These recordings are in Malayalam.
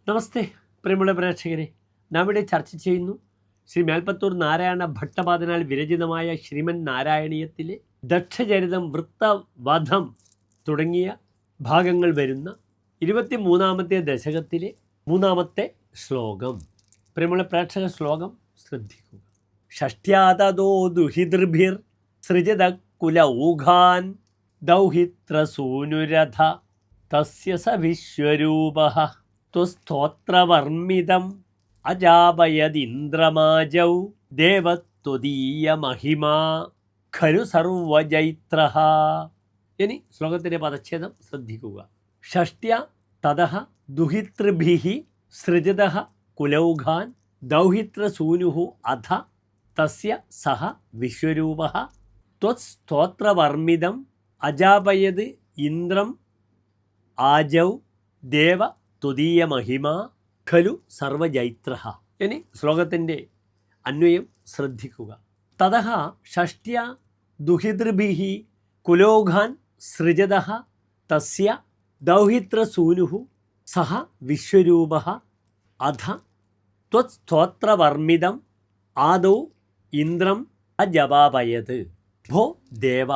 നമസ്തേ പ്രിയമുള്ള പ്രേക്ഷകരെ, നാം ഇവിടെ ചർച്ച ചെയ്യുന്നു ശ്രീ മേൽപ്പത്തൂർ നാരായണ ഭട്ടപാദനാൽ വിരചിതമായ ശ്രീമൻ നാരായണീയത്തിലെ ദക്ഷചരിതം, വൃത്തവധം തുടങ്ങിയ ഭാഗങ്ങൾ വരുന്ന 23-ാമത്തെ ദശകത്തിലെ 3-ാമത്തെ ശ്ലോകം. പ്രിയമുള്ള പ്രേക്ഷക, ശ്ലോകം ശ്രദ്ധിക്കുക. ഷഷ്ട്യാതോ ദുഹിതൃഭിർ സൃജത കുല ഊഘാൻ ദൗഹിത്രസൂനുരഥ തസ്യ സ വിശ്വരൂപഃ സ്തോത്രവർമ്മിതം അജാപയദിന്ദ്രമാജൗ ദേവത്വദീയ മഹിമാ ഖലു സർവജൈത്രഃ. ഇനി ശ്ലോകത്തിൻ്റെ പദച്ഛേദം ശ്രദ്ധിക്കുക. ഷഷ്ട്യ തതഃ ദുഹിതൃഭിഃ സൃജതഃ കുലൗഘാൻ ദൗഹിത്രസൂനുഃ അഥ തസ്യ സഹ വിശ്വരൂപഃ ത്വത്സ്തോത്രവർമ്മിതം അജാപയത് ഇന്ദ്രം ആജൗ ദേവ തുദീയ മഹിമാ ഖലു സർവജൈത്രഃ. ഇനി ശ്ലോകത്തിൻ്റെ അന്വയം ശ്രദ്ധിക്കുക. തതഃ ഷഷ്ട്യ ദുഹിതൃഭിഃ കുലോഘാൻ സൃജതഃ തസ്യ ദൗഹിത്രസൂനുഃ സഹ വിശ്വരൂപഃ അധ ത്വത്സ്തോത്രവർമ്മിതം ആദൗ ഇന്ദ്രം അജപാപയത് ഭോ ദേവ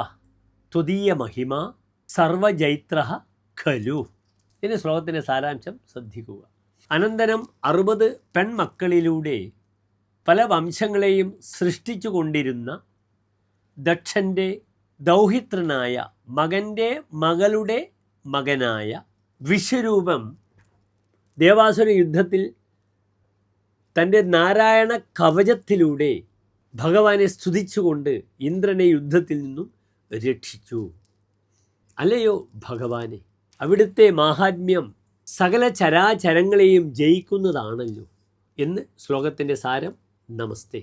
തുദീയ മഹിമാ സർവജൈത്രഃ ഖലു. ഇനി ശ്ലോകത്തിൻ്റെ സാരാംശം ശ്രദ്ധിക്കുക. അനന്തരം 60 പെൺമക്കളിലൂടെ പല വംശങ്ങളെയും സൃഷ്ടിച്ചു കൊണ്ടിരുന്ന ദക്ഷൻ്റെ ദൗഹിത്രനായ മകൻ്റെ മകളുടെ മകനായ വിശ്വരൂപം ദേവാസുര യുദ്ധത്തിൽ തൻ്റെ നാരായണ കവചത്തിലൂടെ ഭഗവാനെ സ്തുതിച്ചുകൊണ്ട് ഇന്ദ്രനെ യുദ്ധത്തിൽ നിന്നും രക്ഷിച്ചു. അല്ലയോ ഭഗവാനെ, അവിടുത്തെ മാഹാത്മ്യം സകല ചരാചരങ്ങളെയും ജയിക്കുന്നതാണല്ലോ എന്ന് ശ്ലോകത്തിൻ്റെ സാരം. നമസ്തേ.